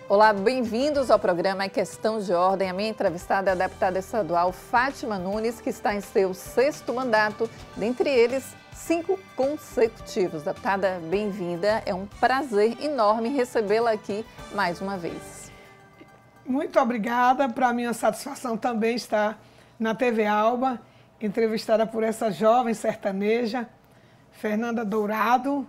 Olá, bem-vindos ao programa Questão de Ordem. A minha entrevistada é a deputada estadual Fátima Nunes, que está em seu 6º mandato, dentre eles 5 consecutivos. Deputada, bem-vinda. É um prazer enorme recebê-la aqui mais uma vez. Muito obrigada. Para mim, a satisfação também estar na TV Alba, entrevistada por essa jovem sertaneja, Fernanda Dourado.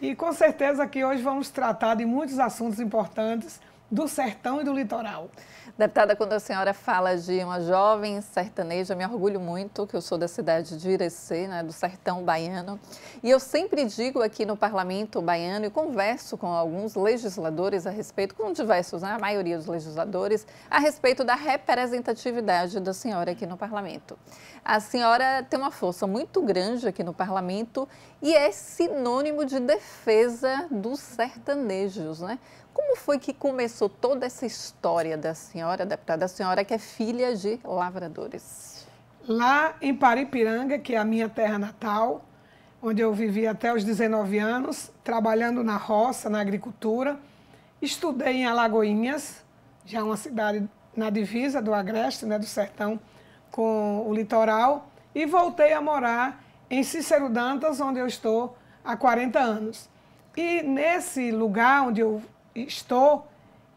E com certeza que hoje vamos tratar de muitos assuntos importantes do sertão e do litoral. Deputada, quando a senhora fala de uma jovem sertaneja, me orgulho muito que eu sou da cidade de Irecê, né, do sertão baiano. E eu sempre digo aqui no parlamento baiano e converso com alguns legisladores a respeito, com diversos, né, a maioria dos legisladores, a respeito da representatividade da senhora aqui no parlamento. A senhora tem uma força muito grande aqui no parlamento e é sinônimo de defesa dos sertanejos, né? Como foi que começou toda essa história da senhora, deputada, a senhora que é filha de lavradores? Lá em Paripiranga, que é a minha terra natal, onde eu vivi até os 19 anos, trabalhando na roça, na agricultura. Estudei em Alagoinhas, já uma cidade na divisa do Agreste, né, do sertão, com o litoral, e voltei a morar em Cícero Dantas, onde eu estou há 40 anos. E nesse lugar onde eu estou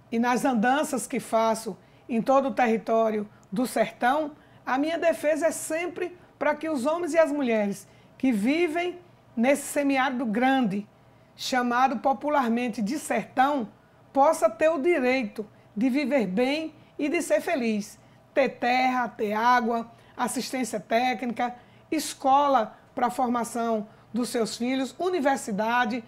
e nas andanças que faço em todo o território do sertão, a minha defesa é sempre para que os homens e as mulheres que vivem nesse semiárido grande, chamado popularmente de sertão, possa ter o direito de viver bem e de ser feliz. Ter terra, ter água, assistência técnica, escola para a formação dos seus filhos, universidade,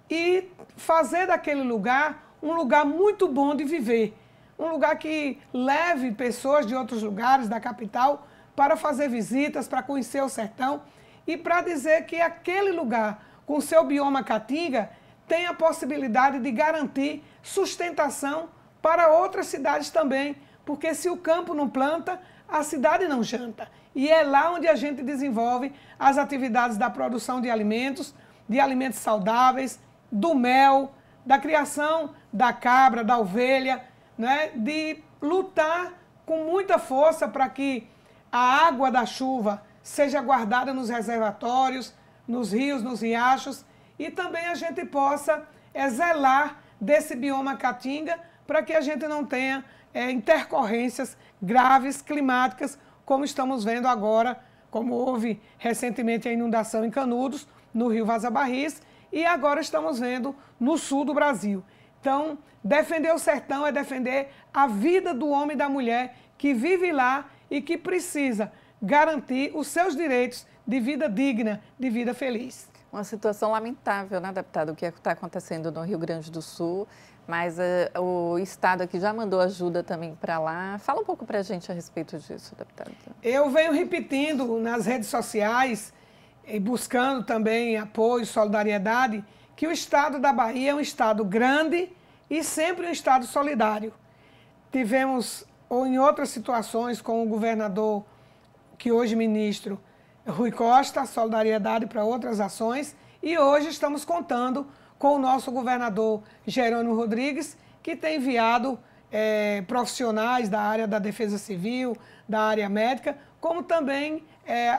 e fazer daquele lugar um lugar muito bom de viver. Um lugar que leve pessoas de outros lugares da capital para fazer visitas, para conhecer o sertão e para dizer que aquele lugar, com seu bioma caatinga, tem a possibilidade de garantir sustentação para outras cidades também, porque se o campo não planta, a cidade não janta. E é lá onde a gente desenvolve as atividades da produção de alimentos saudáveis, do mel, da criação da cabra, da ovelha, né? De lutar com muita força para que a água da chuva seja guardada nos reservatórios, nos rios, nos riachos, e também a gente possa zelar desse bioma caatinga para que a gente não tenha intercorrências graves climáticas, como estamos vendo agora, como houve recentemente a inundação em Canudos, no rio Vaza Barris, e agora estamos vendo no sul do Brasil. Então, defender o sertão é defender a vida do homem e da mulher que vive lá e que precisa garantir os seus direitos de vida digna, de vida feliz. Uma situação lamentável, né, deputada, o que está acontecendo no Rio Grande do Sul, mas o Estado aqui já mandou ajuda também para lá. Fala um pouco para a gente a respeito disso, deputada. Eu venho repetindo nas redes sociais e buscando também apoio, solidariedade, que o Estado da Bahia é um Estado grande e sempre um Estado solidário. Tivemos, ou em outras situações, com o governador, que hoje ministro, Rui Costa, solidariedade para outras ações, e hoje estamos contando com o nosso governador Jerônimo Rodrigues, que tem enviado profissionais da área da defesa civil, da área médica, como também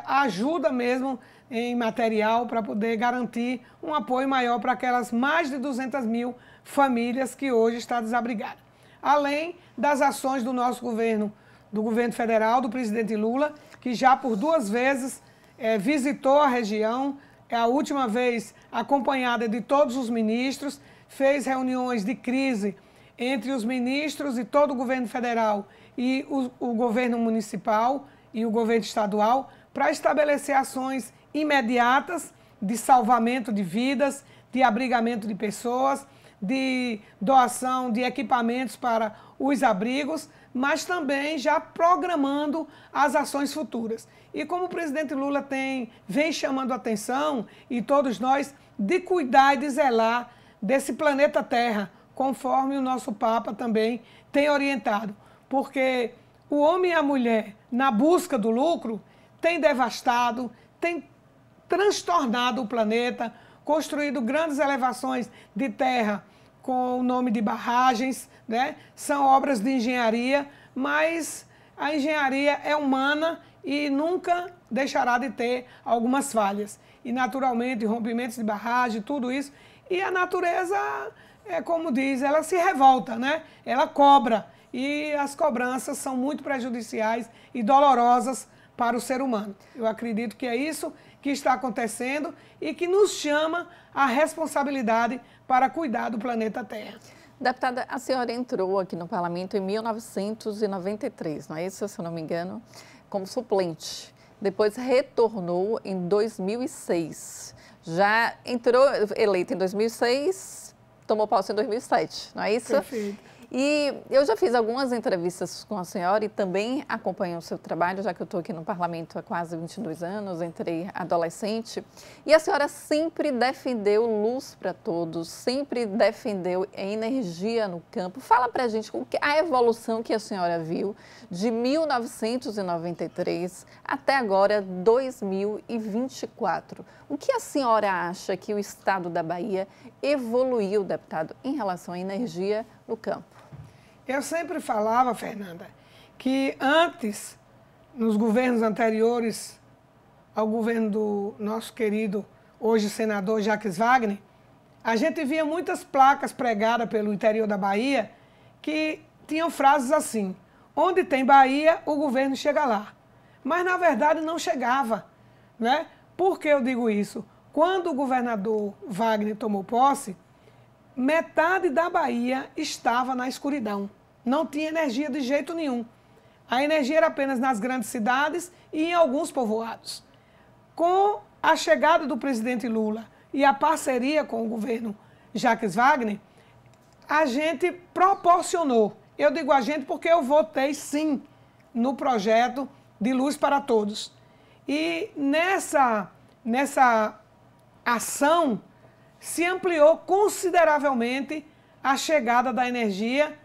ajuda mesmo em material para poder garantir um apoio maior para aquelas mais de 200 mil famílias que hoje estão desabrigadas. Além das ações do nosso governo, do governo federal, do presidente Lula, que já por 2 vezes visitou a região, a última vez acompanhada de todos os ministros, fez reuniões de crise entre os ministros e todo o governo federal e o governo municipal e o governo estadual para estabelecer ações imediatas de salvamento de vidas, de abrigamento de pessoas, de doação de equipamentos para os abrigos, mas também já programando as ações futuras. E como o presidente Lula vem chamando a atenção, e todos nós, de cuidar e de zelar desse planeta Terra, conforme o nosso Papa também tem orientado. Porque o homem e a mulher, na busca do lucro, tem devastado, tem transtornado o planeta, construído grandes elevações de terra com o nome de barragens, né? São obras de engenharia, mas a engenharia é humana e nunca deixará de ter algumas falhas. E, naturalmente, rompimentos de barragem, tudo isso. E a natureza, como diz, ela se revolta, né? Ela cobra. E as cobranças são muito prejudiciais e dolorosas para o ser humano. Eu acredito que é isso que está acontecendo e que nos chama a responsabilidade para cuidar do planeta Terra. Deputada, a senhora entrou aqui no parlamento em 1993, não é isso, se eu não me engano, como suplente. Depois retornou em 2006. Já entrou eleita em 2006, tomou posse em 2007, não é isso? Perfeito. E eu já fiz algumas entrevistas com a senhora e também acompanho o seu trabalho, já que eu estou aqui no parlamento há quase 22 anos, entrei adolescente. E a senhora sempre defendeu luz para todos, sempre defendeu energia no campo. Fala para a gente a evolução que a senhora viu de 1993 até agora, 2024. O que a senhora acha que o estado da Bahia evoluiu, deputado, em relação à energia no campo? Eu sempre falava, Fernanda, que antes, nos governos anteriores ao governo do nosso querido, hoje senador Jacques Wagner, a gente via muitas placas pregadas pelo interior da Bahia que tinham frases assim: onde tem Bahia, o governo chega lá. Mas, na verdade, não chegava, né? Por que eu digo isso? Quando o governador Wagner tomou posse, metade da Bahia estava na escuridão. Não tinha energia de jeito nenhum. A energia era apenas nas grandes cidades e em alguns povoados. Com a chegada do presidente Lula e a parceria com o governo Jacques Wagner, a gente proporcionou. Eu digo a gente porque eu votei sim no projeto de Luz para Todos. E nessa ação se ampliou consideravelmente a chegada da energia,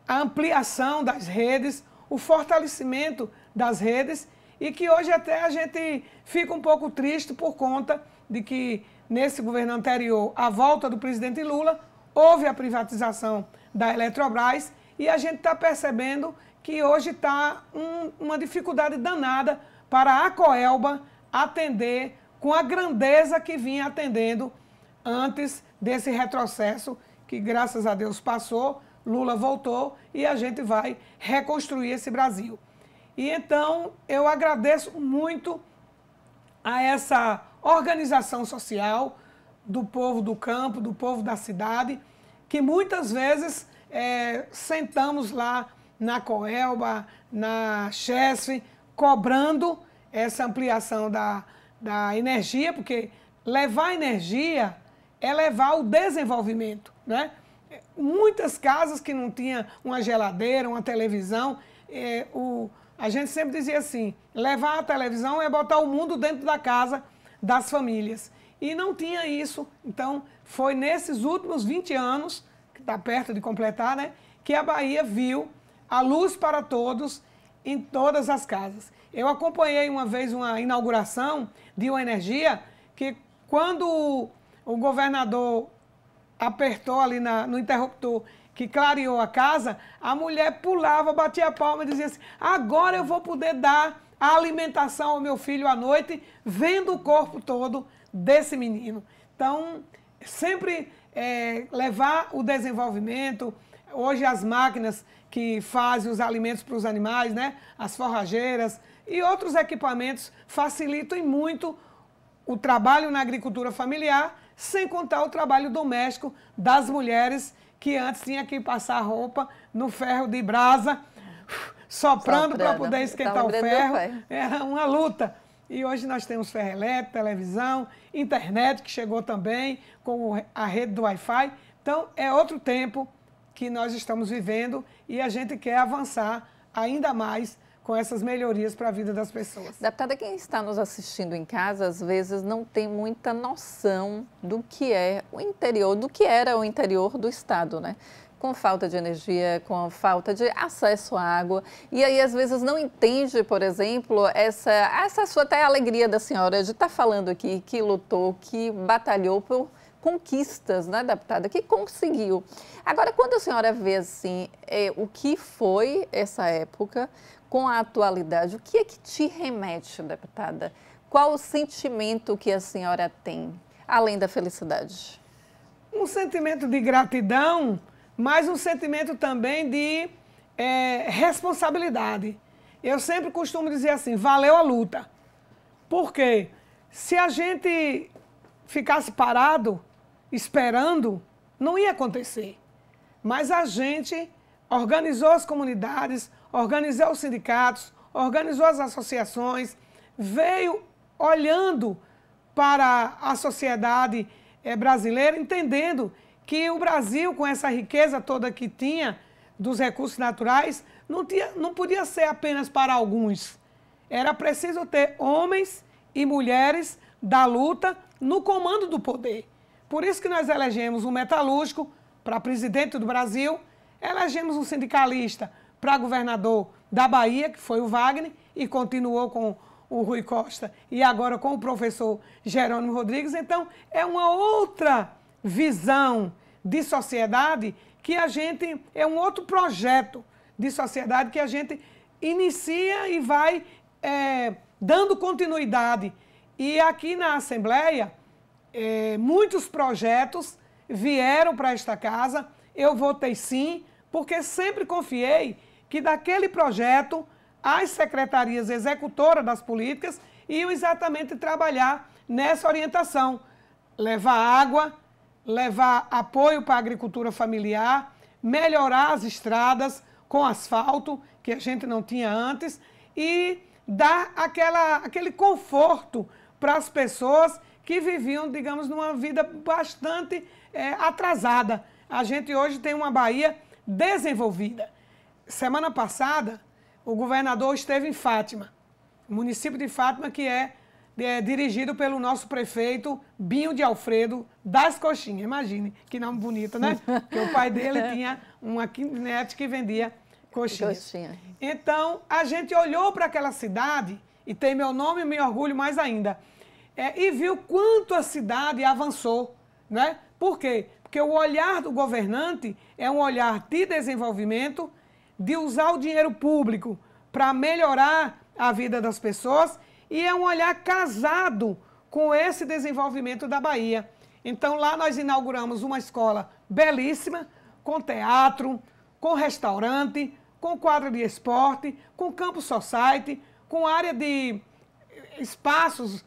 a ampliação das redes, o fortalecimento das redes, e que hoje até a gente fica um pouco triste por conta de que nesse governo anterior, à volta do presidente Lula, houve a privatização da Eletrobras e a gente está percebendo que hoje está uma dificuldade danada para a Coelba atender com a grandeza que vinha atendendo antes desse retrocesso que, graças a Deus, passou. Lula voltou e a gente vai reconstruir esse Brasil. E então eu agradeço muito a essa organização social do povo do campo, do povo da cidade, que muitas vezes sentamos lá na Coelba, na Chesf, cobrando essa ampliação da energia, porque levar energia é levar o desenvolvimento, né? Muitas casas que não tinham uma geladeira, uma televisão, a gente sempre dizia assim, levar a televisão é botar o mundo dentro da casa das famílias. E não tinha isso. Então, foi nesses últimos 20 anos, que está perto de completar, né, que a Bahia viu a luz para todos em todas as casas. Eu acompanhei uma vez uma inauguração de uma energia que, quando o governador apertou ali no interruptor que clareou a casa, a mulher pulava, batia a palma e dizia assim: agora eu vou poder dar a alimentação ao meu filho à noite, vendo o corpo todo desse menino. Então, sempre levar o desenvolvimento. Hoje as máquinas que fazem os alimentos para os animais, né? As forrageiras e outros equipamentos facilitam muito o trabalho na agricultura familiar, sem contar o trabalho doméstico das mulheres, que antes tinha que passar roupa no ferro de brasa, soprando para poder esquentar o ferro. Era uma luta. E hoje nós temos ferro elétrico, televisão, internet, que chegou também com a rede do Wi-Fi. Então, é outro tempo que nós estamos vivendo e a gente quer avançar ainda mais com essas melhorias para a vida das pessoas. Deputada, quem está nos assistindo em casa, às vezes não tem muita noção do que é o interior, do que era o interior do estado, né? com falta de energia, com falta de acesso à água. E aí, às vezes, não entende, por exemplo, essa sua até alegria da senhora de estar falando aqui, que lutou, que batalhou por conquistas, né, deputada, que conseguiu. Agora, quando a senhora vê, assim, o que foi essa época com a atualidade, o que é que te remete, deputada? Qual o sentimento que a senhora tem, além da felicidade? Um sentimento de gratidão, mas um sentimento também de responsabilidade. Eu sempre costumo dizer assim, valeu a luta. Porque se a gente ficasse parado, esperando, não ia acontecer. Mas a gente organizou as comunidades, organizou os sindicatos, organizou as associações, veio olhando para a sociedade brasileira, entendendo que o Brasil, com essa riqueza toda que tinha dos recursos naturais, não podia ser apenas para alguns. Era preciso ter homens e mulheres da luta no comando do poder. Por isso que nós elegemos um metalúrgico para presidente do Brasil, elegemos um sindicalista para governador da Bahia, que foi o Wagner, e continuou com o Rui Costa, e agora com o professor Jerônimo Rodrigues. Então, é uma outra visão de sociedade que a gente, é um outro projeto de sociedade que a gente inicia e vai dando continuidade. E aqui na Assembleia, muitos projetos vieram para esta casa, eu votei sim, porque sempre confiei que daquele projeto as secretarias executoras das políticas iam exatamente trabalhar nessa orientação, levar água, levar apoio para a agricultura familiar, melhorar as estradas com asfalto, que a gente não tinha antes, e dar aquele conforto para as pessoas que viviam, digamos, numa vida bastante atrasada. A gente hoje tem uma Bahia desenvolvida. Semana passada, o governador esteve em Fátima, município de Fátima, que é dirigido pelo nosso prefeito Binho de Alfredo das Coxinhas. Imagine, que nome bonito, né? Porque o pai dele tinha uma kitnet que vendia coxinhas. Então, a gente olhou para aquela cidade, e tem meu nome e me orgulho mais ainda, e viu quanto a cidade avançou, né? Por quê? Porque o olhar do governante é um olhar de desenvolvimento, de usar o dinheiro público para melhorar a vida das pessoas, e é um olhar casado com esse desenvolvimento da Bahia. Então, lá nós inauguramos uma escola belíssima, com teatro, com restaurante, com quadra de esporte, com campus society, com área de espaços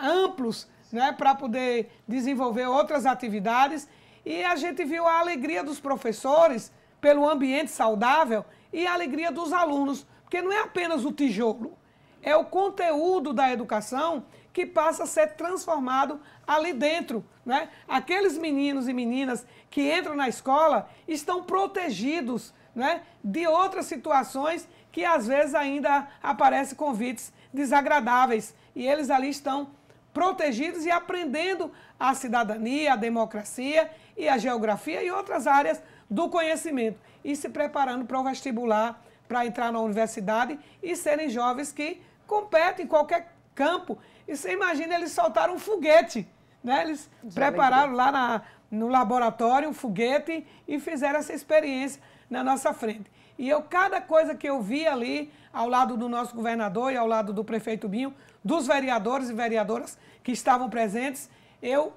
amplos, né, para poder desenvolver outras atividades. E a gente viu a alegria dos professores pelo ambiente saudável e a alegria dos alunos, porque não é apenas o tijolo, é o conteúdo da educação que passa a ser transformado ali dentro, né? Aqueles meninos e meninas que entram na escola estão protegidos, né, de outras situações que às vezes ainda aparecem convites desagradáveis, e eles ali estão protegidos e aprendendo a cidadania, a democracia e a geografia e outras áreas do conhecimento, e se preparando para o vestibular, para entrar na universidade e serem jovens que competem em qualquer campo. E você imagina, eles soltaram um foguete, né? Eles prepararam lá no laboratório um foguete e fizeram essa experiência na nossa frente. E cada coisa que eu vi ali, ao lado do nosso governador e ao lado do prefeito Binho, dos vereadores e vereadoras que estavam presentes, eu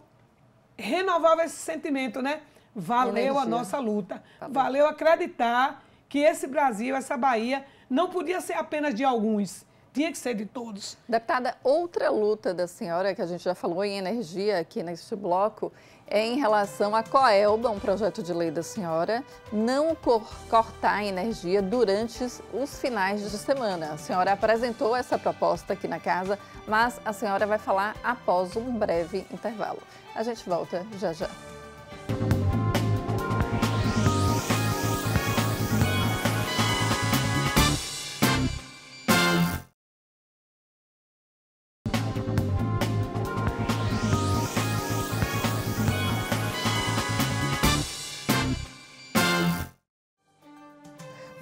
renovava esse sentimento, né? Valeu a nossa luta, valeu acreditar que esse Brasil, essa Bahia, não podia ser apenas de alguns, tinha que ser de todos. Deputada, outra luta da senhora, que a gente já falou em energia aqui neste bloco, é em relação à Coelba, um projeto de lei da senhora, não cortar a energia durante os finais de semana. A senhora apresentou essa proposta aqui na casa, mas a senhora vai falar após um breve intervalo. A gente volta já já.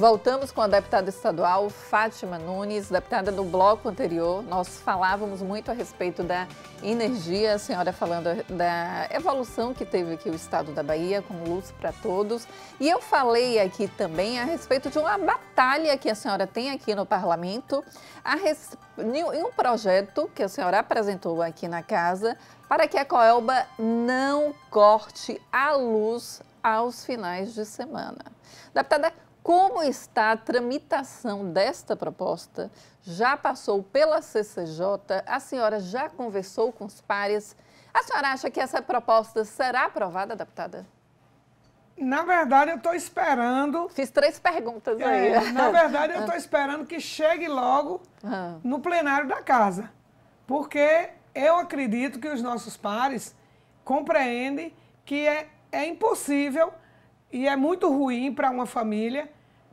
Voltamos com a deputada estadual Fátima Nunes, deputada do bloco anterior. Nós falávamos muito a respeito da energia, a senhora falando da evolução que teve aqui o estado da Bahia, com luz para todos. E eu falei aqui também a respeito de uma batalha que a senhora tem aqui no parlamento, em um projeto que a senhora apresentou aqui na casa, para que a Coelba não corte a luz aos finais de semana. Deputada, como está a tramitação desta proposta? Já passou pela CCJ? A senhora já conversou com os pares? A senhora acha que essa proposta será aprovada, deputada? Na verdade, eu estou esperando... Fiz 3 perguntas aí. Na verdade, eu estou esperando que chegue logo no plenário da casa. Porque eu acredito que os nossos pares compreendem que é impossível e é muito ruim para uma família,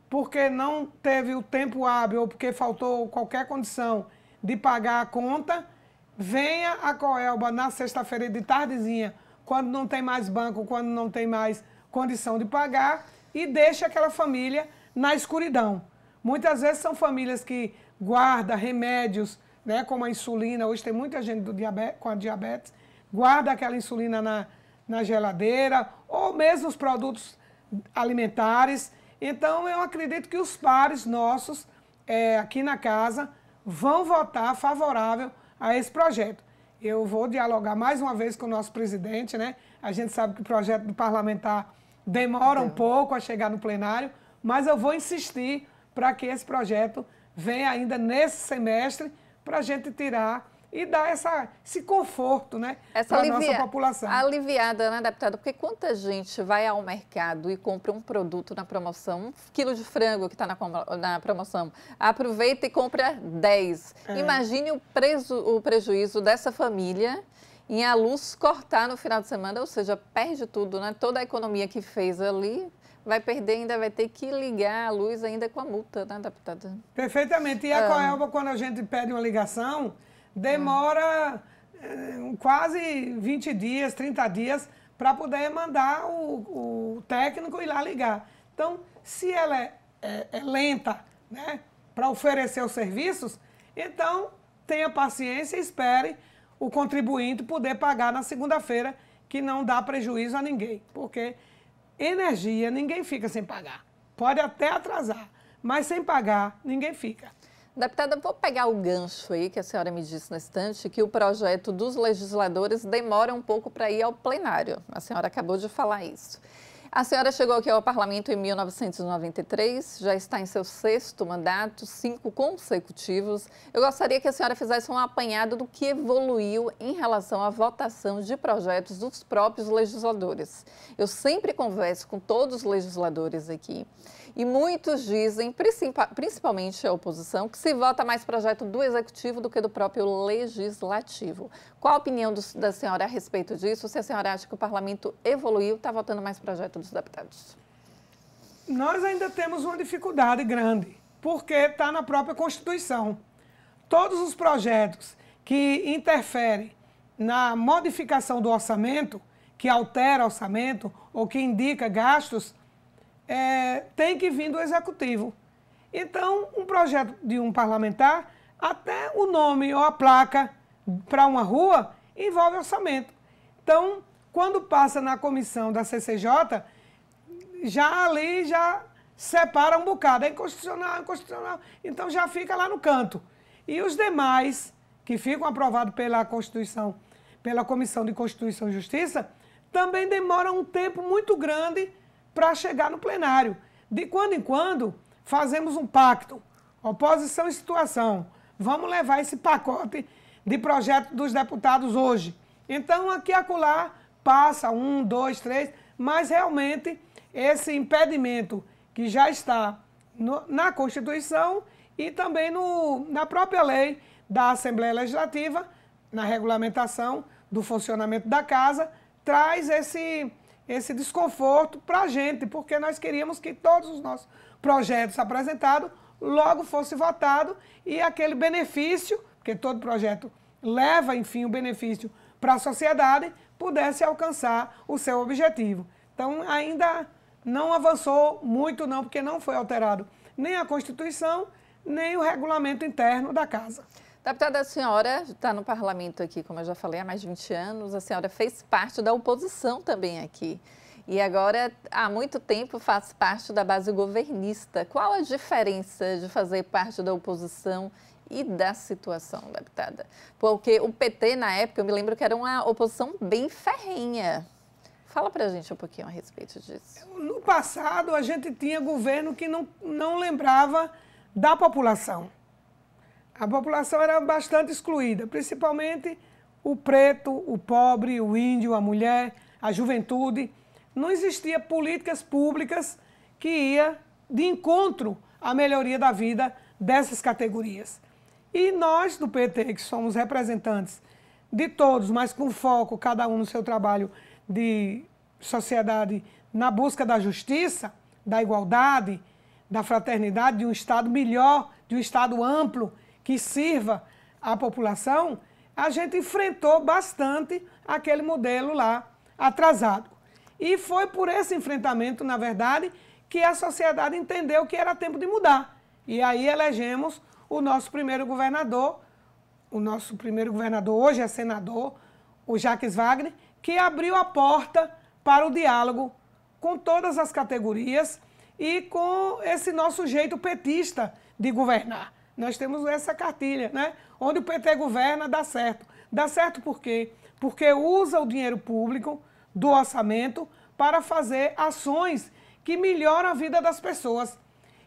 porque não teve o tempo hábil ou porque faltou qualquer condição de pagar a conta, venha a Coelba na sexta-feira de tardezinha, quando não tem mais banco, quando não tem mais condição de pagar, e deixa aquela família na escuridão. Muitas vezes são famílias que guardam remédios, né, como a insulina, hoje tem muita gente com a diabetes, guarda aquela insulina na geladeira, ou mesmo os produtos alimentares. Então, eu acredito que os pares nossos, aqui na casa, vão votar favorável a esse projeto. Eu vou dialogar mais uma vez com o nosso presidente, né? A gente sabe que o projeto do parlamentar demora um pouco a chegar no plenário, mas eu vou insistir para que esse projeto venha ainda nesse semestre, para a gente tirar e dar esse conforto, né, para a nossa população. Aliviada, né, deputada? Porque quanta gente vai ao mercado e compra um produto na promoção, 1 quilo de frango que está na promoção, aproveita e compra 10. Imagine o prejuízo dessa família em a luz cortar no final de semana, ou seja, perde tudo, né? Toda a economia que fez ali vai perder, ainda vai ter que ligar a luz ainda com a multa, né, deputada? Perfeitamente. E a Coelba, quando a gente pede uma ligação, demora quase 20 dias, 30 dias, para poder mandar o técnico ir lá ligar. Então, se ela é lenta, né, para oferecer os serviços, então tenha paciência e espere o contribuinte poder pagar na segunda-feira, que não dá prejuízo a ninguém. Porque energia, ninguém fica sem pagar. Pode até atrasar, mas sem pagar, ninguém fica. Deputada, vou pegar o gancho aí que a senhora me disse na estante, que o projeto dos legisladores demora um pouco para ir ao plenário. A senhora acabou de falar isso. A senhora chegou aqui ao parlamento em 1993, já está em seu 6º mandato, 5 consecutivos. Eu gostaria que a senhora fizesse um apanhado do que evoluiu em relação à votação de projetos dos próprios legisladores. Eu sempre converso com todos os legisladores aqui e muitos dizem, principalmente a oposição, que se vota mais projeto do Executivo do que do próprio Legislativo. Qual a opinião da senhora a respeito disso? Se a senhora acha que o parlamento evoluiu, está votando mais projeto dos deputados? Nós ainda temos uma dificuldade grande, porque está na própria Constituição. Todos os projetos que interferem na modificação do orçamento, que altera o orçamento ou que indica gastos, tem que vir do Executivo. Então, um projeto de um parlamentar, até o nome ou a placa para uma rua, envolve orçamento. Então, quando passa na comissão da CCJ, já separa um bocado, é inconstitucional, então já fica lá no canto. E os demais, que ficam aprovados pela Constituição, pela Comissão de Constituição e Justiça, também demoram um tempo muito grande para chegar no plenário. De quando em quando, fazemos um pacto, oposição e situação. Vamos levar esse pacote de projetos dos deputados hoje. Então, aqui e acolá, passa 1, 2, 3, mas realmente esse impedimento que já está na Constituição e também na própria lei da Assembleia Legislativa, na regulamentação do funcionamento da casa, traz esse desconforto para a gente, porque nós queríamos que todos os nossos projetos apresentados logo fossem votados e aquele benefício, porque todo projeto leva, enfim, o benefício para a sociedade, pudesse alcançar o seu objetivo. Então, ainda não avançou muito não, porque não foi alterado nem a Constituição, nem o regulamento interno da casa. Deputada, a senhora está no parlamento aqui, como eu já falei, há mais de 20 anos. A senhora fez parte da oposição também aqui. E agora, há muito tempo, faz parte da base governista. Qual a diferença de fazer parte da oposição e da situação, deputada? Porque o PT, na época, eu me lembro que era uma oposição bem ferrenha. Fala para a gente um pouquinho a respeito disso. No passado, a gente tinha governo que não lembrava da população. A população era bastante excluída, principalmente o preto, o pobre, o índio, a mulher, a juventude. Não existia políticas públicas que ia de encontro à melhoria da vida dessas categorias. E nós, do PT, que somos representantes de todos, mas com foco, cada um no seu trabalho de sociedade, na busca da justiça, da igualdade, da fraternidade, de um Estado melhor, de um Estado amplo, que sirva à população, a gente enfrentou bastante aquele modelo lá atrasado. E foi por esse enfrentamento, na verdade, que a sociedade entendeu que era tempo de mudar. E aí elegemos o nosso primeiro governador hoje é senador, o Jacques Wagner, que abriu a porta para o diálogo com todas as categorias e com esse nosso jeito petista de governar. Nós temos essa cartilha, né? Onde o PT governa, dá certo. Dá certo por quê? Porque usa o dinheiro público do orçamento para fazer ações que melhoram a vida das pessoas.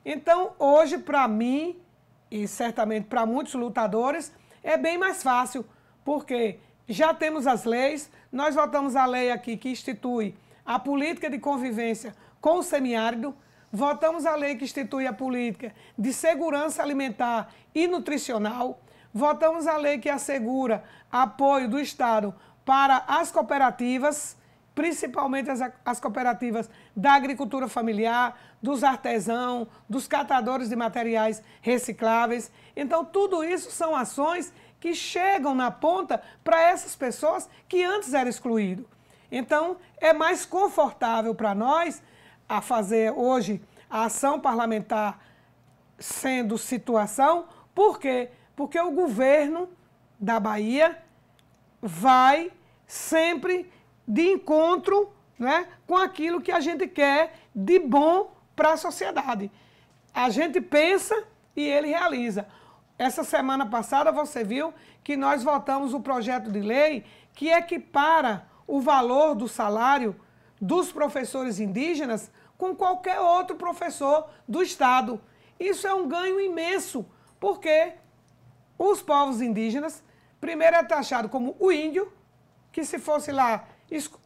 Então, hoje, para mim, e certamente para muitos lutadores, é bem mais fácil, porque já temos as leis, nós votamos a lei aqui que institui a política de convivência com o semiárido, votamos a lei que institui a política de segurança alimentar e nutricional, votamos a lei que assegura apoio do Estado para as cooperativas, principalmente as cooperativas da agricultura familiar, dos artesãos, dos catadores de materiais recicláveis. Então, tudo isso são ações que chegam na ponta para essas pessoas que antes eram excluídas. Então, é mais confortável para nós a fazer hoje a ação parlamentar sendo situação. Por quê? Porque o governo da Bahia vai sempre de encontro, né, com aquilo que a gente quer de bom para a sociedade. A gente pensa e ele realiza. Essa semana passada você viu que nós votamos o projeto de lei que equipara o valor do salário dos professores indígenas com qualquer outro professor do Estado. Isso é um ganho imenso, porque os povos indígenas, primeiro é taxado como o índio, que se fosse lá,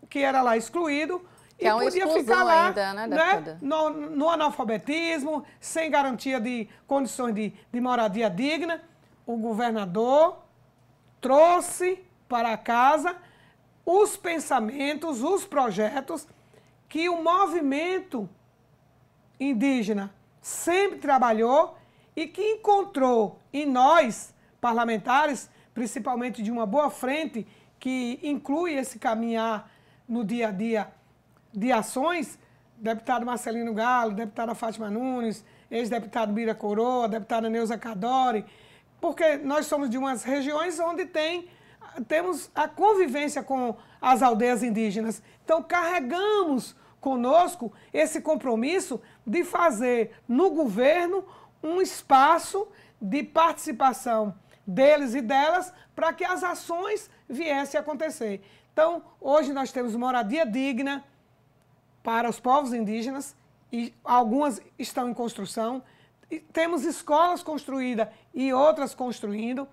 que era lá excluído, e podia ficar lá ainda, né, no analfabetismo, sem garantia de condições de moradia digna. O governador trouxe para casa os pensamentos, os projetos que o movimento indígena sempre trabalhou e que encontrou em nós, parlamentares, principalmente de uma boa frente, que inclui esse caminhar no dia a dia de ações, deputado Marcelino Galo, deputada Fátima Nunes, ex-deputado Bira Coroa, deputada Neuza Cadore, porque nós somos de umas regiões onde temos a convivência com as aldeias indígenas. Então, carregamos conosco esse compromisso de fazer no governo um espaço de participação deles e delas para que as ações viessem a acontecer. Então, hoje nós temos moradia digna para os povos indígenas e algumas estão em construção. E temos escolas construídas e outras construindo.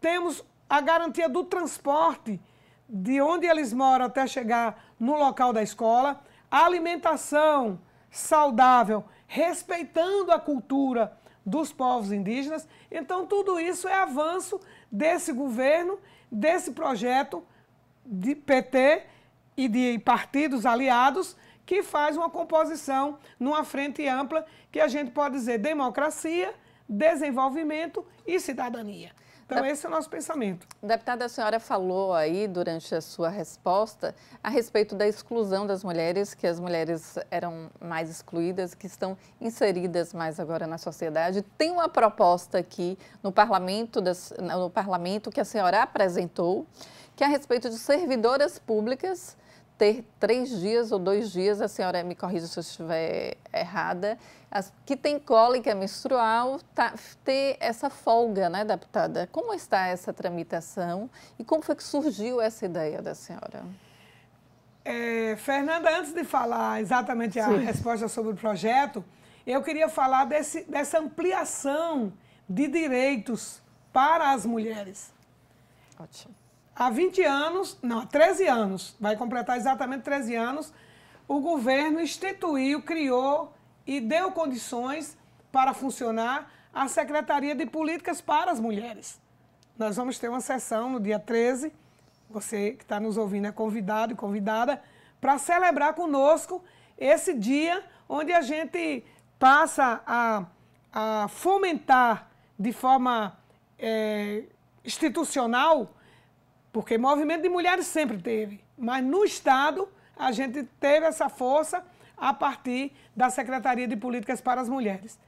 Temos a garantia do transporte de onde eles moram até chegar no local da escola, a alimentação saudável, respeitando a cultura dos povos indígenas. Então, tudo isso é avanço desse governo, desse projeto de PT e de partidos aliados, que faz uma composição numa frente ampla que a gente pode dizer democracia, desenvolvimento e cidadania. Então, esse é o nosso pensamento. Deputada, a senhora falou aí, durante a sua resposta, a respeito da exclusão das mulheres, que as mulheres eram mais excluídas, que estão inseridas mais agora na sociedade. Tem uma proposta aqui no parlamento que a senhora apresentou, que é a respeito de servidoras públicas ter 3 dias ou 2 dias, a senhora me corrija se eu estiver errada, que tem cólica menstrual, ter essa folga, né, deputada? Como está essa tramitação e como foi que surgiu essa ideia da senhora? Fernanda, antes de falar exatamente a resposta sobre o projeto, eu queria falar dessa ampliação de direitos para as mulheres. Ótimo. Há 20 anos, não, há 13 anos, vai completar exatamente 13 anos, o governo instituiu, criou e deu condições para funcionar a Secretaria de Políticas para as Mulheres. Nós vamos ter uma sessão no dia 13, você que está nos ouvindo é convidado e convidada, para celebrar conosco esse dia onde a gente passa a fomentar de forma institucional, porque movimento de mulheres sempre teve, mas no Estado a gente teve essa força a partir da Secretaria de Políticas para as Mulheres.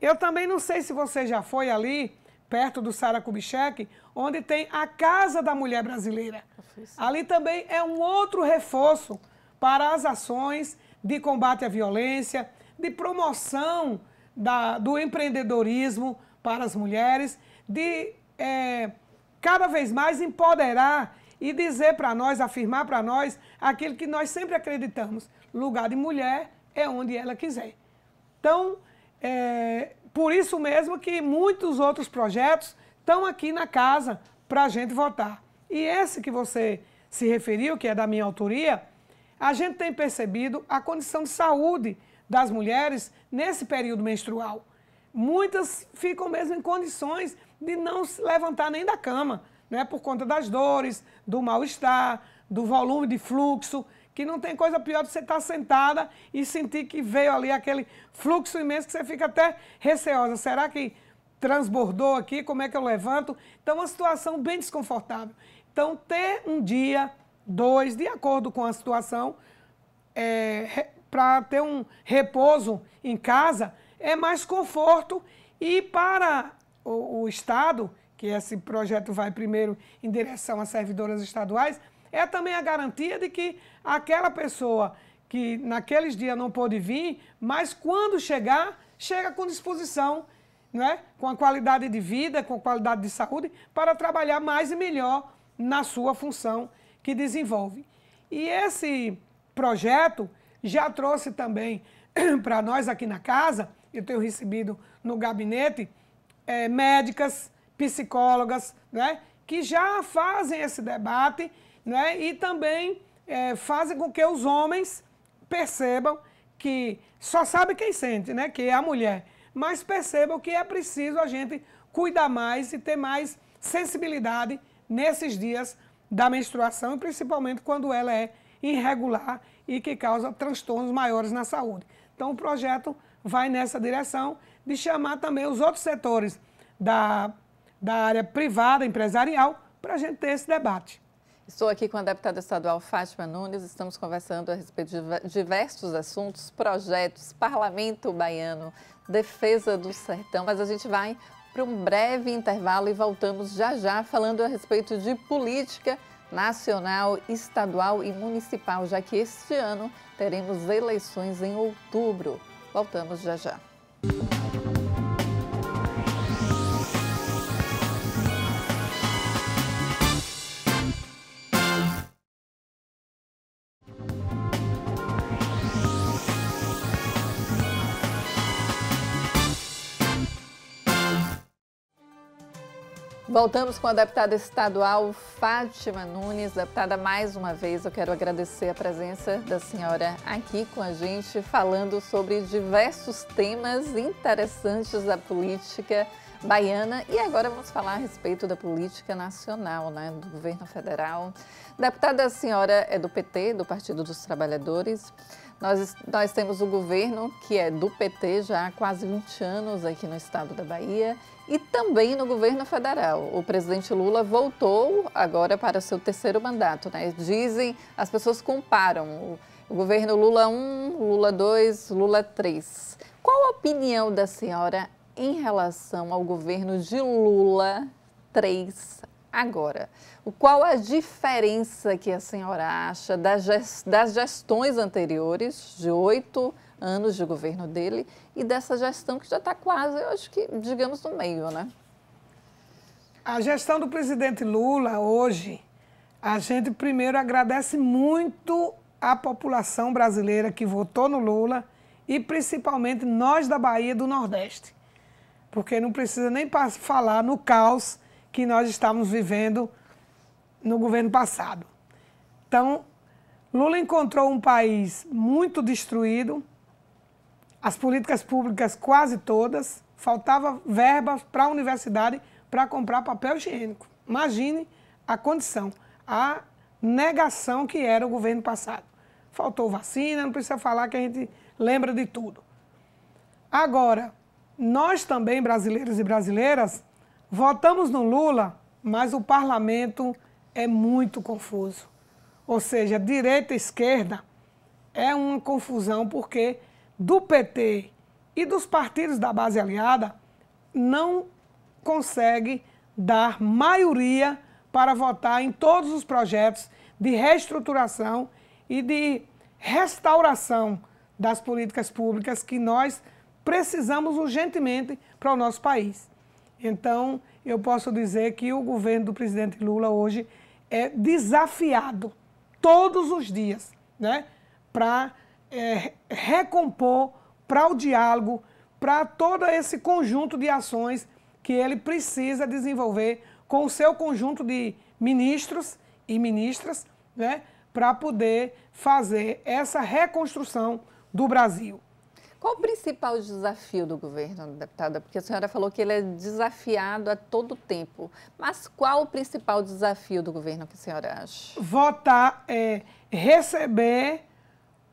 Eu também não sei se você já foi ali, perto do Sara Kubitschek, onde tem a Casa da Mulher Brasileira. Ali também é um outro reforço para as ações de combate à violência, de promoção do empreendedorismo para as mulheres, de cada vez mais empoderar e dizer para nós, afirmar para nós aquilo que nós sempre acreditamos. Lugar de mulher é onde ela quiser. Então, por isso mesmo que muitos outros projetos estão aqui na casa para a gente votar. E esse que você se referiu, que é da minha autoria, a gente tem percebido a condição de saúde das mulheres nesse período menstrual. Muitas ficam mesmo em condições de não se levantar nem da cama, né? Por conta das dores, do mal-estar, do volume de fluxo, que não tem coisa pior do que você estar sentada e sentir que veio ali aquele fluxo imenso que você fica até receosa. Será que transbordou aqui? Como é que eu levanto? Então, uma situação bem desconfortável. Então, ter um dia, 2, de acordo com a situação, para ter um repouso em casa, é mais conforto. E para o Estado, que esse projeto vai primeiro em direção às servidoras estaduais, é também a garantia de que aquela pessoa que naqueles dias não pôde vir, mas quando chegar, chega com disposição, né? Com a qualidade de vida, com a qualidade de saúde, para trabalhar mais e melhor na sua função que desenvolve. E esse projeto já trouxe também para nós aqui na casa, eu tenho recebido no gabinete, médicas, psicólogas, né, que já fazem esse debate, né, e também fazem com que os homens percebam que só sabe quem sente, né, que é a mulher, mas percebam que é preciso a gente cuidar mais e ter mais sensibilidade nesses dias da menstruação, e principalmente quando ela é irregular e que causa transtornos maiores na saúde. Então, o projeto vai nessa direção de chamar também os outros setores da área privada, empresarial, para a gente ter esse debate. Estou aqui com a deputada estadual Fátima Nunes, estamos conversando a respeito de diversos assuntos, projetos, Parlamento Baiano, Defesa do Sertão, mas a gente vai para um breve intervalo e voltamos já já falando a respeito de política nacional, estadual e municipal, já que este ano teremos eleições em outubro. Voltamos já já. Voltamos com a deputada estadual Fátima Nunes. Deputada, mais uma vez eu quero agradecer a presença da senhora aqui com a gente, falando sobre diversos temas interessantes da política baiana. E agora vamos falar a respeito da política nacional, né, do governo federal. Deputada, a senhora é do PT, do Partido dos Trabalhadores. Nós temos o governo que é do PT já há quase 20 anos aqui no estado da Bahia e também no governo federal. O presidente Lula voltou agora para o seu terceiro mandato, né? Dizem, as pessoas comparam o governo Lula 1, Lula 2, Lula 3. Qual a opinião da senhora em relação ao governo de Lula 3 agora? Qual a diferença que a senhora acha das gestões anteriores, de 8 anos de governo dele, e dessa gestão que já está quase, eu acho que, digamos, no meio, né? A gestão do presidente Lula hoje, a gente primeiro agradece muito à população brasileira que votou no Lula e principalmente nós da Bahia e do Nordeste. Porque não precisa nem falar no caos que nós estávamos vivendo no governo passado. Então, Lula encontrou um país muito destruído, as políticas públicas quase todas, faltava verba para a universidade para comprar papel higiênico. Imagine a condição, a negação que era o governo passado. Faltou vacina, não precisa falar que a gente lembra de tudo. Agora, nós também, brasileiros e brasileiras, votamos no Lula, mas o parlamento é muito confuso. Ou seja, direita e esquerda é uma confusão porque do PT e dos partidos da base aliada não consegue dar maioria para votar em todos os projetos de reestruturação e de restauração das políticas públicas que nós precisamos urgentemente para o nosso país. Então, eu posso dizer que o governo do presidente Lula hoje é desafiado todos os dias, né, para recompor, para o diálogo, para todo esse conjunto de ações que ele precisa desenvolver com o seu conjunto de ministros e ministras, né, para poder fazer essa reconstrução do Brasil. Qual o principal desafio do governo, deputada? Porque a senhora falou que ele é desafiado a todo tempo. Mas qual o principal desafio do governo que a senhora acha? Votar, receber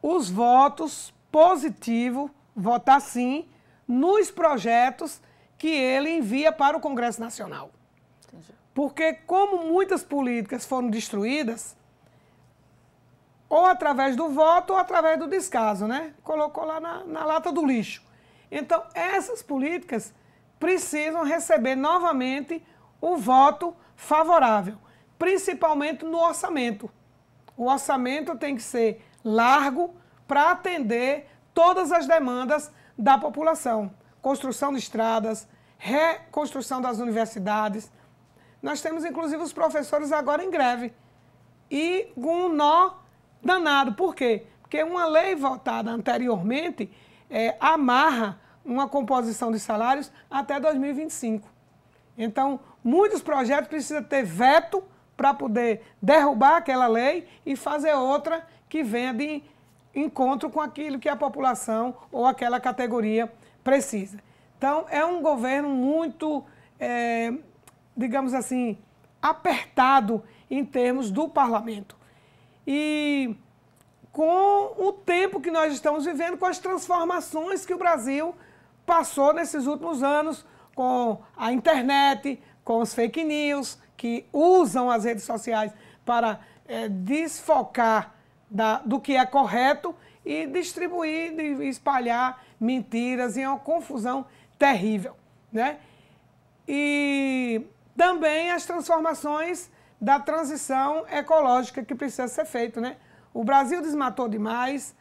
os votos positivos, votar sim, nos projetos que ele envia para o Congresso Nacional. Entendi. Porque como muitas políticas foram destruídas, ou através do voto ou através do descaso, né? Colocou lá na lata do lixo. Então, essas políticas precisam receber novamente o voto favorável, principalmente no orçamento. O orçamento tem que ser largo para atender todas as demandas da população. Construção de estradas, reconstrução das universidades. Nós temos, inclusive, os professores agora em greve. E com um nó danado. Por quê? Porque uma lei votada anteriormente amarra uma composição de salários até 2025. Então, muitos projetos precisam ter veto para poder derrubar aquela lei e fazer outra que venha de encontro com aquilo que a população ou aquela categoria precisa. Então, é um governo muito, digamos assim, apertado em termos do parlamento. E com o tempo que nós estamos vivendo, com as transformações que o Brasil passou nesses últimos anos, com a internet, com os fake news, que usam as redes sociais para desfocar do que é correto e distribuir, espalhar mentiras e é uma confusão terrível, né? E também as transformações da transição ecológica que precisa ser feito, né? O Brasil desmatou demais,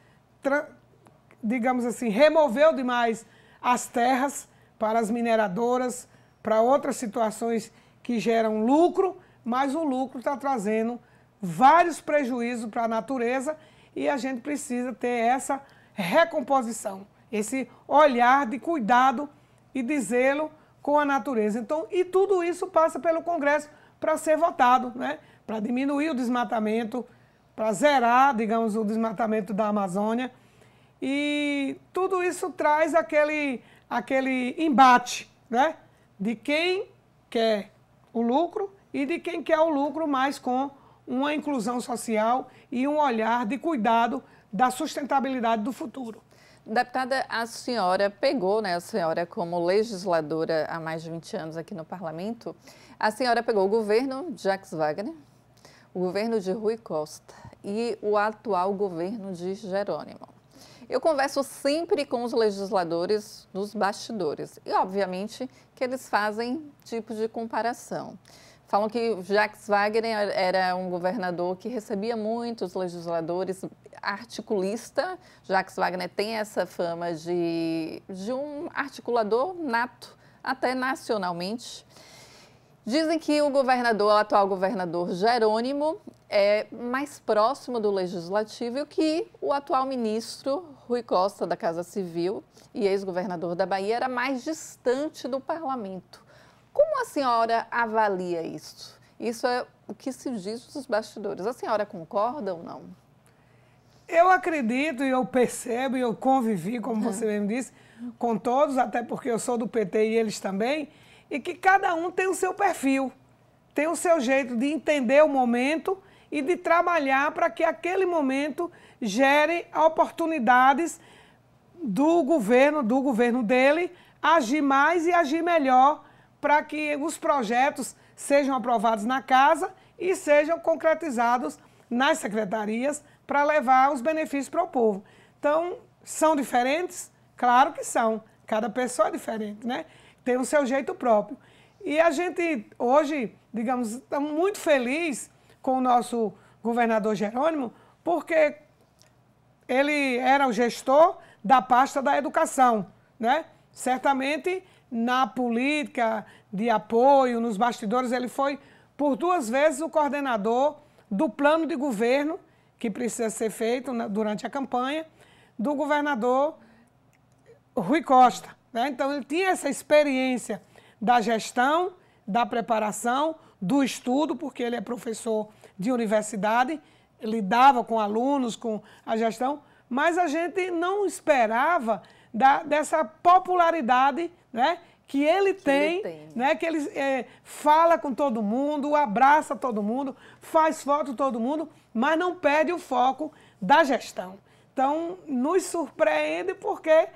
digamos assim, removeu demais as terras para as mineradoras, para outras situações que geram lucro, mas o lucro está trazendo vários prejuízos para a natureza e a gente precisa ter essa recomposição, esse olhar de cuidado e de zelo com a natureza. Então, e tudo isso passa pelo Congresso para ser votado, né? Para diminuir o desmatamento, para zerar, digamos, o desmatamento da Amazônia. E tudo isso traz aquele embate, né? De quem quer o lucro e de quem quer o lucro, mas com uma inclusão social e um olhar de cuidado da sustentabilidade do futuro. Deputada, a senhora pegou, né, a senhora como legisladora há mais de 20 anos aqui no Parlamento, a senhora pegou o governo de Jacques Wagner, o governo de Rui Costa e o atual governo de Jerônimo. Eu converso sempre com os legisladores dos bastidores e, obviamente, que eles fazem tipo de comparação. Falam que Jacques Wagner era um governador que recebia muitos legisladores, articulista. Jacques Wagner tem essa fama de um articulador nato, até nacionalmente. Dizem que o atual governador Jerônimo é mais próximo do Legislativo que o atual ministro Rui Costa, da Casa Civil, e ex-governador da Bahia, era mais distante do Parlamento. Como a senhora avalia isso? Isso é o que se diz dos bastidores. A senhora concorda ou não? Eu acredito e eu percebo e eu convivi, como você mesmo disse, com todos, até porque eu sou do PT e eles também, e que cada um tem o seu perfil, tem o seu jeito de entender o momento e de trabalhar para que aquele momento gere oportunidades do governo dele, agir mais e agir melhor para que os projetos sejam aprovados na casa e sejam concretizados nas secretarias para levar os benefícios para o povo. Então, são diferentes? Claro que são. Cada pessoa é diferente, né? Tem o seu jeito próprio. E a gente, hoje, digamos, está muito feliz com o nosso governador Jerônimo, porque ele era o gestor da pasta da educação, né? Certamente, na política de apoio, nos bastidores, ele foi, por 2 vezes, o coordenador do plano de governo, que precisa ser feito durante a campanha, do governador Rui Costa, né? Então, ele tinha essa experiência da gestão, da preparação, do estudo, porque ele é professor de universidade, lidava com alunos, com a gestão, mas a gente não esperava dessa popularidade, né, que ele tem, né, que ele fala com todo mundo, abraça todo mundo, faz foto com todo mundo, mas não perde o foco da gestão. Então, nos surpreende porque,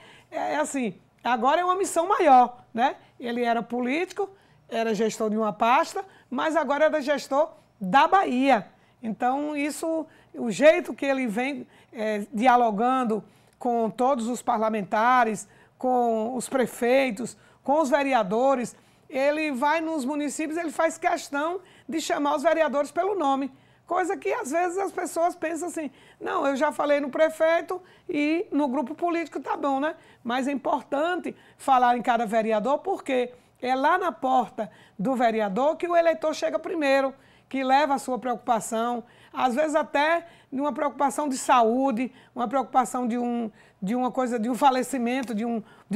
assim, agora é uma missão maior, né? Ele era político, era gestor de uma pasta, mas agora era gestor da Bahia. Então, isso, o jeito que ele vem dialogando com todos os parlamentares, com os prefeitos, com os vereadores, ele vai nos municípios, ele faz questão de chamar os vereadores pelo nome, coisa que às vezes as pessoas pensam assim, não, eu já falei no prefeito e no grupo político tá bom, né? Mas é importante falar em cada vereador porque é lá na porta do vereador que o eleitor chega primeiro, que leva a sua preocupação, às vezes até de uma preocupação de saúde, uma preocupação de um falecimento, de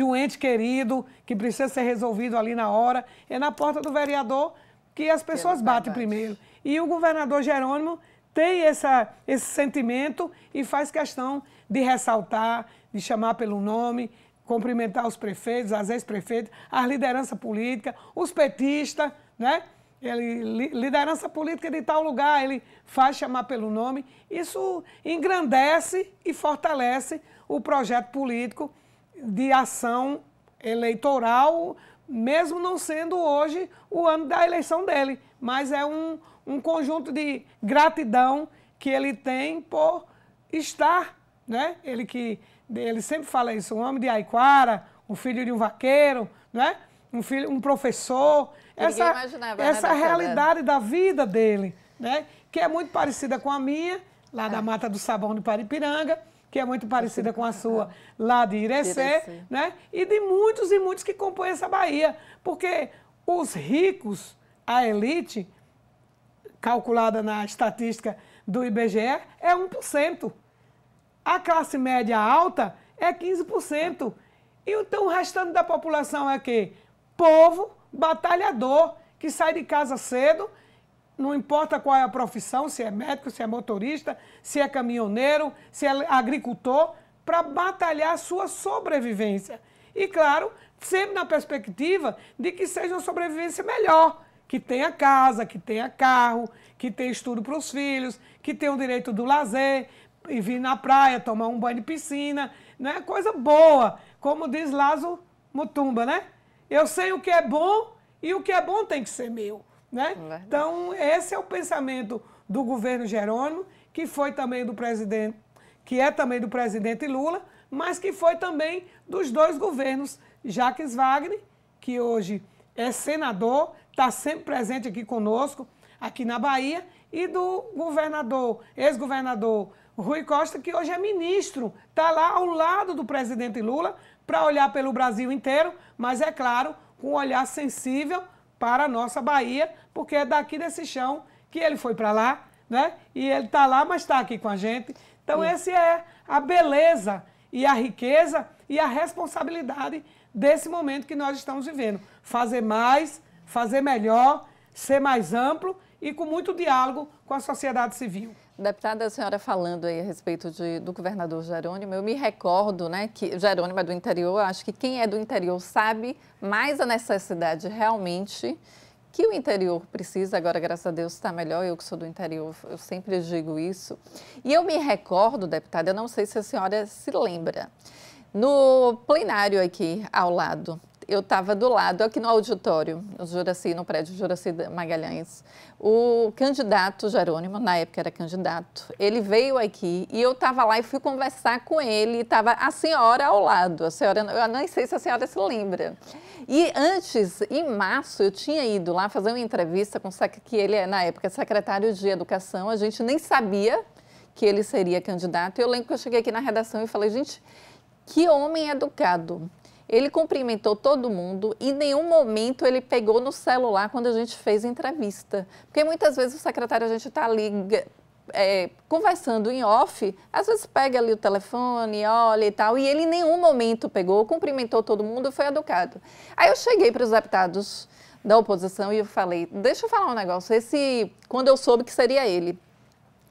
um ente querido que precisa ser resolvido ali na hora. É na porta do vereador que as pessoas batem primeiro. E o governador Jerônimo tem esse sentimento e faz questão de ressaltar, de chamar pelo nome, cumprimentar os prefeitos, as ex-prefeitos, a liderança política, os petistas, né? Liderança política de tal lugar, ele faz chamar pelo nome. Isso engrandece e fortalece o projeto político de ação eleitoral, mesmo não sendo hoje o ano da eleição dele, mas é um conjunto de gratidão que ele tem por estar, né? Ele sempre fala isso, um homem de Aiquara, um filho de um vaqueiro, né? Um professor, essa realidade da vida dele, né? Que é muito parecida com a minha, lá da Mata do Sabão de Paripiranga, que é muito parecida com a sua lá de Irecê, né? E de muitos e muitos que compõem essa Bahia, porque os ricos, a elite, calculada na estatística do IBGE, é 1%. A classe média alta é 15%. E então o restante da população é quê? Povo batalhador, que sai de casa cedo, não importa qual é a profissão, se é médico, se é motorista, se é caminhoneiro, se é agricultor, para batalhar a sua sobrevivência. E, claro, sempre na perspectiva de que seja uma sobrevivência melhor, que tenha casa, que tenha carro, que tenha estudo para os filhos, que tenha o direito do lazer, e vir na praia, tomar um banho de piscina, não é coisa boa, como diz Lázaro Mutumba, né? Eu sei o que é bom e o que é bom tem que ser meu, né? Então, esse é o pensamento do governo Jerônimo, que foi também do presidente, que é também do presidente Lula, mas que foi também dos dois governos, Jacques Wagner, que hoje é senador, está sempre presente aqui conosco, aqui na Bahia, e do governador, ex-governador Rui Costa, que hoje é ministro, está lá ao lado do presidente Lula para olhar pelo Brasil inteiro, mas é claro, com um olhar sensível para a nossa Bahia, porque é daqui desse chão que ele foi para lá, né? E ele está lá, mas está aqui com a gente. Então, essa é a beleza e a riqueza e a responsabilidade desse momento que nós estamos vivendo. Fazer mais, fazer melhor, ser mais amplo e com muito diálogo com a sociedade civil. Deputada, a senhora falando aí a respeito do governador Jerônimo, eu me recordo, né, que Jerônimo é do interior, acho que quem é do interior sabe mais a necessidade realmente que o interior precisa. Agora, graças a Deus, está melhor, eu que sou do interior, eu sempre digo isso. E eu me recordo, deputada, eu não sei se a senhora se lembra, no plenário aqui ao lado, eu estava do lado, aqui no auditório, no prédio Juracy Magalhães, o candidato Jerônimo, na época era candidato, ele veio aqui e eu estava lá e fui conversar com ele, estava a senhora ao lado, eu nem sei se a senhora se lembra. E antes, em março, eu tinha ido lá fazer uma entrevista com que ele é, na época, secretário de Educação, a gente nem sabia que ele seria candidato. Eu lembro que eu cheguei aqui na redação e falei, gente, que homem educado. Ele cumprimentou todo mundo e em nenhum momento ele pegou no celular quando a gente fez entrevista. Porque muitas vezes o secretário, a gente está ali conversando em off, às vezes pega ali o telefone, olha e tal, e ele em nenhum momento pegou, cumprimentou todo mundo e foi educado. Aí eu cheguei para os deputados da oposição e eu falei, deixa eu falar um negócio, quando eu soube que seria ele,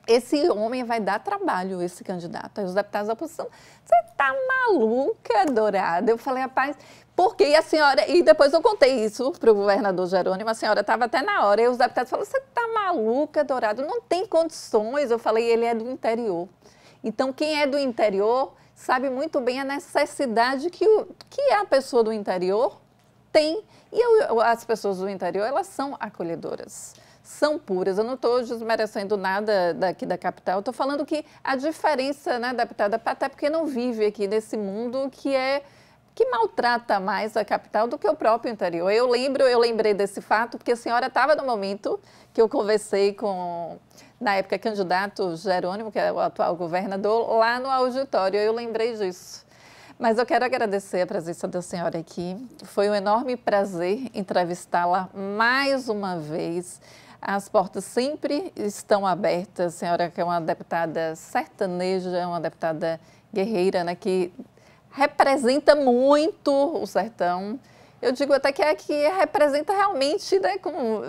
esse homem vai dar trabalho, esse candidato. Aí os deputados da oposição, você tá maluca, Dourada? Eu falei, rapaz, por quê? E a senhora, e depois eu contei isso para o governador Jerônimo, a senhora estava até na hora, e os deputados falaram, você tá maluca, Dourado? Não tem condições. Eu falei, ele é do interior. Então, quem é do interior sabe muito bem a necessidade que a pessoa do interior tem. E as pessoas do interior, elas são acolhedoras. São puras. Eu não estou desmerecendo nada daqui da capital, estou falando que a diferença, né, deputada, até porque não vive aqui nesse mundo que maltrata mais a capital do que o próprio interior. Eu lembrei desse fato porque a senhora estava no momento que eu conversei com, na época, candidato Jerônimo, que é o atual governador, lá no auditório. Eu lembrei disso. Mas eu quero agradecer a presença da senhora aqui. Foi um enorme prazer entrevistá-la mais uma vez. As portas sempre estão abertas. A senhora que é uma deputada sertaneja, uma deputada guerreira, né, que representa muito o sertão. Eu digo até que é que representa realmente, né, com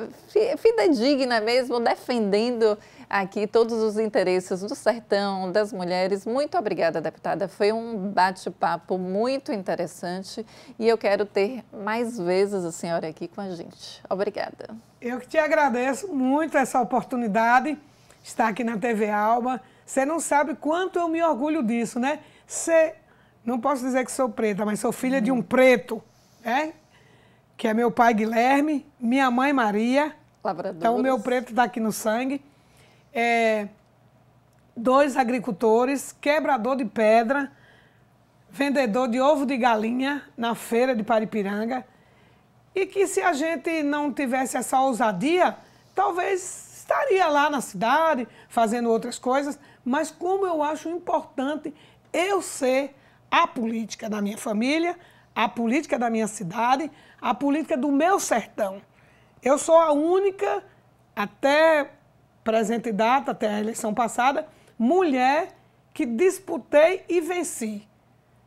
fidedigna mesmo, defendendo aqui todos os interesses do sertão, das mulheres. Muito obrigada, deputada. Foi um bate-papo muito interessante e eu quero ter mais vezes a senhora aqui com a gente. Obrigada. Eu que te agradeço muito essa oportunidade, estar aqui na TV Alba. Você não sabe quanto eu me orgulho disso, né? Não posso dizer que sou preta, mas sou filha de um preto, né? Que é meu pai Guilherme, minha mãe Maria. Lavradores. Então, o meu preto está aqui no sangue. 2 agricultores, quebrador de pedra, vendedor de ovo de galinha na feira de Paripiranga. E que se a gente não tivesse essa ousadia, talvez estaria lá na cidade, fazendo outras coisas. Mas como eu acho importante eu ser a política da minha família, a política da minha cidade, a política do meu sertão. Eu sou a única, até presente data, até a eleição passada, mulher que disputei e venci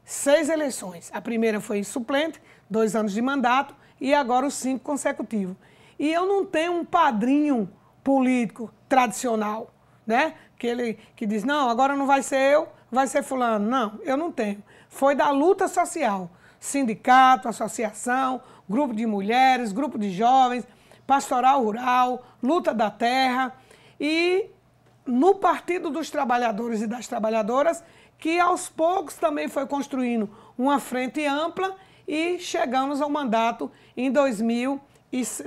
6 eleições. A primeira foi suplente, 2 anos de mandato, e agora os 5 consecutivos. E eu não tenho um padrinho político tradicional, né? Que diz, não, agora não vai ser eu, vai ser fulano. Não, eu não tenho. Foi da luta social. Sindicato, associação, grupo de mulheres, grupo de jovens, pastoral rural, luta da terra. E no Partido dos Trabalhadores e das Trabalhadoras, que aos poucos também foi construindo uma frente ampla e chegamos ao mandato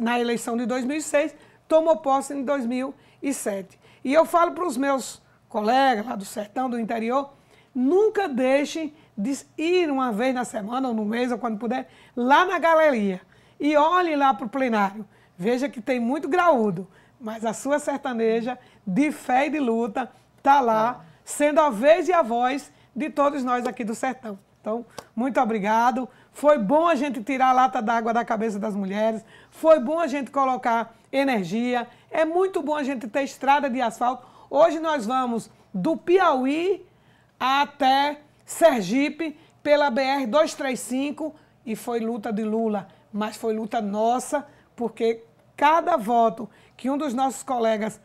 na eleição de 2006, tomou posse em 2007. E eu falo para os meus colegas lá do sertão, do interior, nunca deixem de ir uma vez na semana, ou no mês, ou quando puder, lá na galeria. E olhe lá para o plenário. Veja que tem muito graúdo, mas a sua sertaneja, de fé e de luta, está lá, sendo a vez e a voz de todos nós aqui do sertão. Então, muito obrigado. Foi bom a gente tirar a lata d'água da cabeça das mulheres. Foi bom a gente colocar energia. É muito bom a gente ter estrada de asfalto. Hoje nós vamos do Piauí até Sergipe pela BR-235 e foi luta de Lula, mas foi luta nossa, porque cada voto que um dos nossos colegas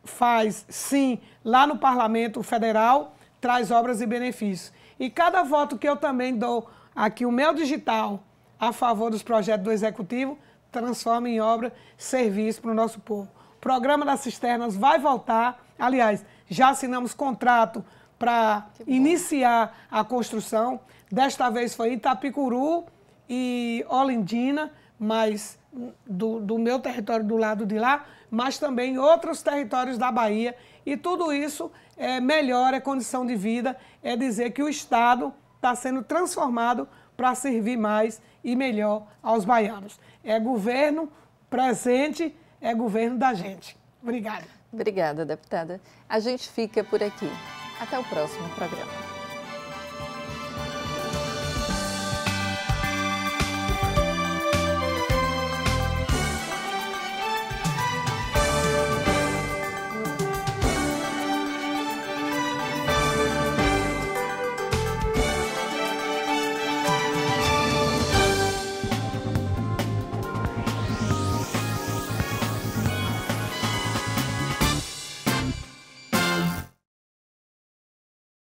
faz, sim, lá no Parlamento Federal, traz obras e benefícios. E cada voto que eu também dou aqui, o meu digital, a favor dos projetos do Executivo, transforma em obra, serviço para o nosso povo. O programa das cisternas vai voltar. Aliás, já assinamos contrato para iniciar a construção. Desta vez foi Itapicuru e Olindina, mas do meu território do lado de lá, mas também outros territórios da Bahia. E tudo isso melhora a condição de vida, é dizer que o Estado está sendo transformado para servir mais e melhor aos baianos. É governo presente, é governo da gente. Obrigada. Obrigada, deputada. A gente fica por aqui. Até o próximo programa.